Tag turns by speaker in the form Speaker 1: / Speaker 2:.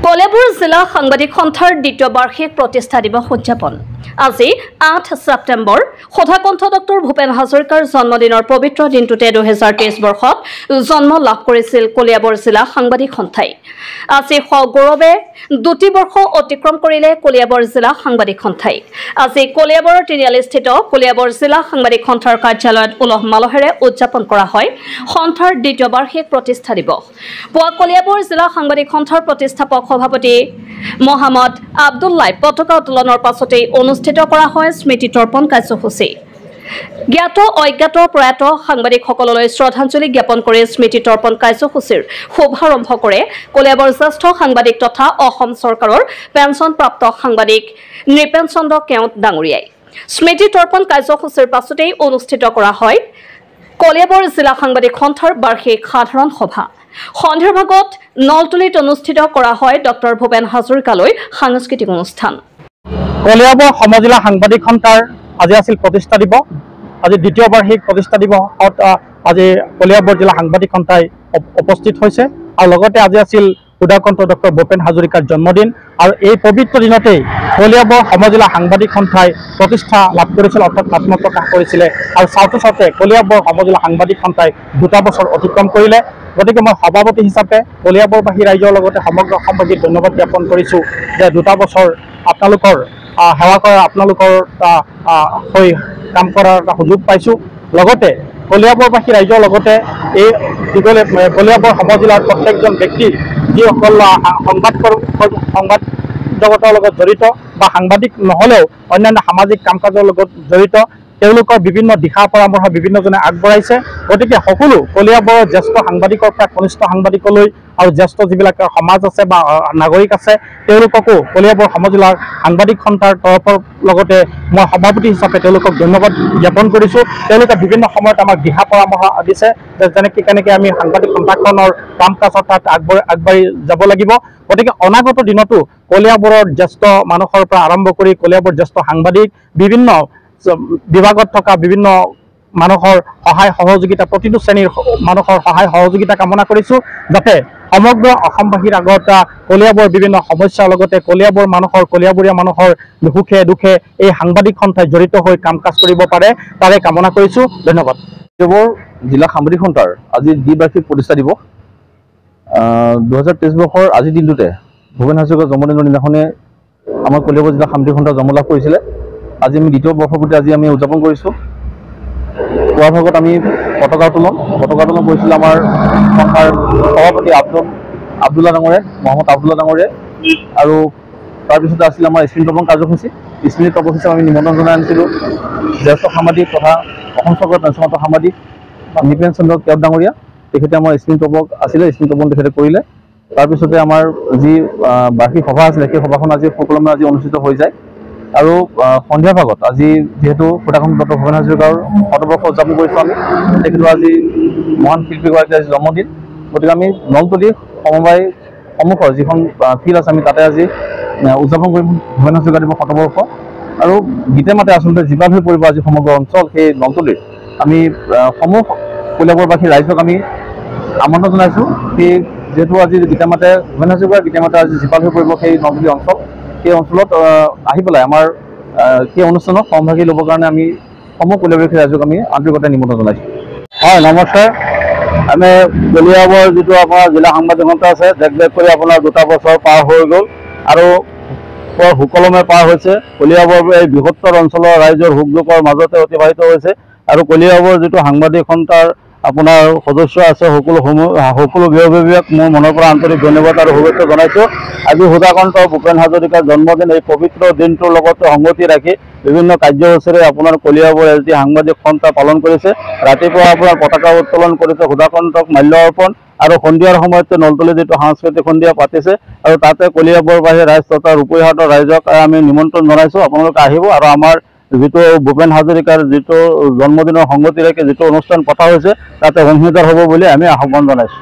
Speaker 1: কলিয়াবৰ জিলা সাংবাদিক সন্থাৰ দ্বিতীয় বাৰ্ষিক প্ৰতিষ্ঠা দিৱস উদযাপন আজি 8 ছেপ্টেম্বৰ সদাকণ্ঠ ডক্টৰ ভূপেন হাজৰিকাৰ জন্মদিনৰ পবিত্ৰ দিনটোতে 2023 বৰ্ষত জন্ম লাভ কৰিছিল কলিয়াবৰ জিলা সাংবাদিক সন্থাই। আজি সগৌৰৱে 2 বৰ্ষ অতিক্ৰম কৰিলে কলিয়াবৰ জিলা সাংবাদিক সন্থাই। আজি কলিয়াবৰৰ তিনিআলিস্থিত কলিয়াবৰ জিলা সাংবাদিক সন্থাৰ কাৰ্যালয়ত উলহ মালহেৰে উদযাপন কৰা হয় সন্থাৰ দ্বিতীয় বাৰ্ষিক প্ৰতিষ্ঠা দিৱস। পুৱা কলিয়াবৰ জিলা সাংবাদিক সন্থাৰ প্ৰতিষ্ঠাপক সভাপতি মহম্মদ আব্দুল্লাই পতাকা উত্তোলনৰ পাছতেই অনুষ্ঠিত কৰা হয় স্মৃতি তৰ্পণ কাৰ্যসূচী। জ্ঞাত অজ্ঞাত প্ৰয়াত সাংবাদিকসকললৈ শ্ৰদ্ধাঞ্জলি জ্ঞাপন কৰি স্মৃতি তৰ্পণ কাৰ্যসূচীৰ শুভাৰম্ভ কৰে কলিয়াবৰ জ্যেষ্ঠ সাংবাদিক তথা অসম চৰকাৰৰ পেঞ্চনপ্ৰাপ্ত সাংবাদিক নৃপেন চন্দ্ৰ কেওট ডাঙৰীয়াই। স্মৃতি তৰ্পণ কাৰ্যসূচীৰ পাছতেই অনুষ্ঠিত কৰা হয় কলিয়াবৰ জিলা সাংবাদিক সন্থাৰ বাৰ্ষিক সাধাৰণ সভা। সন্ধিয়াৰ ভাগত নলতলিত অনুষ্ঠিত কৰা হয় ডক্টৰ ভূপেন হাজৰিকালৈ সাংস্কৃতিক অনুষ্ঠান।
Speaker 2: কলিয়াবৰ সমজিলা সাংবাদিক সন্থাৰ আজি আছিল প্ৰতিষ্ঠা দিৱস। আজি দ্বিতীয় বাৰ্ষিক প্ৰতিষ্ঠা দিৱসত আজি কলিয়াবৰ জিলা সাংবাদিক সন্থাই উপস্থিত হৈছে আৰু লগতে আজি আছিল সদাকণ্ঠ ডক্টৰ ভূপেন হাজৰিকাৰ জন্মদিন আৰু এই পবিত্ৰ দিনতেই কলিয়াবৰ সমজিলা সাংবাদিক সন্থাই প্ৰতিষ্ঠা লাভ কৰিছিল অৰ্থাৎ আত্মপ্ৰকাশ কৰিছিলে আৰু চাওঁতে চাওঁতে কলিয়াবৰ সমজিলা সাংবাদিক সন্থাই 2 বছৰ অতিক্ৰম কৰিলে। গতিকে মই সভাপতি হিচাপে কলিয়াবৰবাসী ৰাইজৰ লগতে সমগ্ৰ অসমবাসীক ধন্যবাদ জ্ঞাপন কৰিছোঁ যে 2 বছৰ আপোনালোকৰ সেৱা কৰা আপোনালোকৰ হৈ কাম কৰাৰ এটা সুযোগ পাইছোঁ। লগতে কলিয়াবৰবাসী ৰাইজৰ লগতে এই কলিয়াবৰ সমজিলাৰ প্ৰত্যেকজন ব্যক্তি যিসকল সংবাদ জগতৰ লগত জড়িত বা সাংবাদিক নহ'লেও অন্যান্য সামাজিক কাম কাজৰ লগত জড়িত তেওঁলোকৰ বিভিন্ন দিহা পৰামৰ্শ বিভিন্নজনে আগবঢ়াইছে। গতিকে সকলো কলিয়াবৰৰ জ্যেষ্ঠ সাংবাদিকৰ পৰা কনিষ্ঠ সাংবাদিকলৈ আৰু জ্যেষ্ঠ যিবিলাক সমাজ আছে বা নাগৰিক আছে তেওঁলোককো কলিয়াবৰ সমজিলাৰ সাংবাদিক সন্থাৰ তৰফৰ লগতে মই সভাপতি হিচাপে তেওঁলোকক ধন্যবাদ জ্ঞাপন কৰিছোঁ। তেওঁলোকে বিভিন্ন সময়ত আমাক দিহা পৰামৰ্শ দিছে যে কেনেকৈ আমি সাংবাদিক সন্থাখনৰ কাম কাজৰ তাত আগবাঢ়ি যাব লাগিব। গতিকে অনাগত দিনতো কলিয়াবৰৰ জ্যেষ্ঠ মানুহৰ পৰা আৰম্ভ কৰি কলিয়াবৰ জ্যেষ্ঠ সাংবাদিক বিভিন্ন বিভাগত থকা বিভিন্ন মানুহৰ সহায় সহযোগিতা প্ৰতিটো শ্ৰেণীৰ মানুহৰ সহায় সহযোগিতা কামনা কৰিছোঁ যাতে সমগ্ৰ অসমবাসীৰ আগত কলিয়াবৰ বিভিন্ন সমস্যাৰ লগতে কলিয়াবৰীয়া মানুহৰ সুখে দুখে এই সাংবাদিক সন্থাই জড়িত হৈ কাম কাজ কৰিব পাৰে তাৰে কামনা কৰিছোঁ। ধন্যবাদ।
Speaker 3: কলিয়াবৰ জিলা সাংবাদিক সন্থাৰ আজি দ্বিবাৰ্ষিক প্ৰতিষ্ঠা দিৱস। 2023 বৰ্ষৰ আজিৰ দিনটোতে ভূপেন হাজৰিকাৰ জন্মদিনৰ দিনাখনে আমাৰ কলিয়াবৰ জিলা সাংবাদিক সন্থাৰ জন্ম লাভ কৰিছিলে। আজি আমি দ্বিতীয় বৰ্ষপূৰ্তি আজি আমি উদযাপন কৰিছোঁ। পুৱাৰ ভাগত আমি পতাকা উত্তোলন কৰিছিলোঁ আমাৰ সন্থাৰ সভাপতি আব্দুল্লা ডাঙৰে মহম্মদ আব্দুল্লা ডাঙৰে আৰু তাৰপিছতে আছিল আমাৰ স্মৃতি তৰ্পণ কাৰ্যসূচী। স্মৃতি তৰ্পণ হিচাপে আমি নিমন্ত্ৰণ জনাই আনিছিলোঁ জ্যেষ্ঠ সাংবাদিক তথা অসম চৰকাৰৰ পেঞ্চনপ্ৰাপ্ত সাংবাদিক নৃপেন চন্দ্ৰ কেওট ডাঙৰীয়া। তেখেতে আমাৰ স্মৃতি তৰ্পণ আছিলে, স্মৃতি তৰ্পণ তেখেতে কৰিলে। তাৰপিছতে আমাৰ যি বাৰ্ষিক সভা আছিলে সেই সভাখন আজি সুকলমে আজি অনুষ্ঠিত হৈ যায় আৰু সন্ধিয়া ভাগত আজি যিহেতু সদাকণ্ঠ ডক্টৰ ভূপেন হাজৰিকাৰ শতবৰ্ষ উদযাপন কৰিছোঁ আমি তেখেতৰ আজি মহান শিল্পীগৰাকীৰ আজি জন্মদিন। গতিকে আমি নলতলি সমবায় সন্মুখৰ যিখন ফিল্ড আছে আমি তাতে আজি উদযাপন কৰিম ভূপেন হাজৰিকা দিৱস শতবৰ্ষ আৰু গীতে মাতে আচলতে জীৱাল হৈ পৰিব আজি সমগ্ৰ অঞ্চল। সেই নলতলিৰ আমি সমূহ কলিয়াবৰবাসী ৰাইজক আমি আমন্ত্ৰণ জনাইছোঁ। সেই যিহেতু আজি গীতে মাতে ভূপেন হাজৰিকাৰ গীতে মাতে আজি জীৱাল হৈ পৰিব সেই নলতলি অঞ্চল। সেই অঞ্চলত আহি পেলাই আমাৰ সেই অনুষ্ঠানত সহভাগী ল'বৰ কাৰণে আমি সমূহ কলিয়াবৰবাসী ৰাইজক আমি আন্তৰিকতাৰে নিমন্ত্ৰণ জনাইছোঁ।
Speaker 2: হয়, নমস্কাৰ। আমি কলিয়াবৰ যিটো আপোনাৰ জিলা সাংবাদিক সন্থা আছে দেখ কৰি আপোনাৰ 2 বছৰ পাৰ হৈ গ'ল আৰু বৰ সুকলমে পাৰ হৈছে। কলিয়াবৰ এই বৃহত্তৰ অঞ্চলৰ ৰাইজৰ সুখ দুখৰ মাজতে অতিবাহিত হৈছে আৰু কলিয়াবৰ যিটো সাংবাদিক সন্থাৰ আপোনাৰ সদস্য আছে সকলো বিভাগ মোৰ মনৰ পৰা আন্তৰিক ধন্যবাদ আৰু শুভেচ্ছা জনাইছোঁ। আজি সদাকণ্ঠ ভূপেন হাজৰিকাৰ জন্মদিন এই পবিত্ৰ দিনটোৰ লগত সংগতি ৰাখি বিভিন্ন কাৰ্যসূচীৰে আপোনাৰ কলিয়াবৰ এছ ডি সাংবাদিক সন্থা পালন কৰিছে। ৰাতিপুৱা আপোনাৰ পতাকা উত্তোলন কৰিছে, সদাকণ্ঠক মাল্য অৰ্পণ আৰু সন্ধিয়াৰ সময়তে নলতলি যিটো সাংস্কৃতিক সন্ধিয়া পাতিছে আৰু তাতে কলিয়াবৰবাসী ৰাইজ তথা ৰূপৈহাটৰ ৰাইজক আমি নিমন্ত্ৰণ জনাইছোঁ আপোনালোকে আহিব আৰু আমাৰ যিটো ভূপেন হাজৰিকাৰ যিটো জন্মদিনৰ সংগতি ৰাখি যিটো অনুষ্ঠান পতা হৈছে তাতে অংশীদাৰ হ'ব বুলি আমি আহ্বান জনাইছোঁ।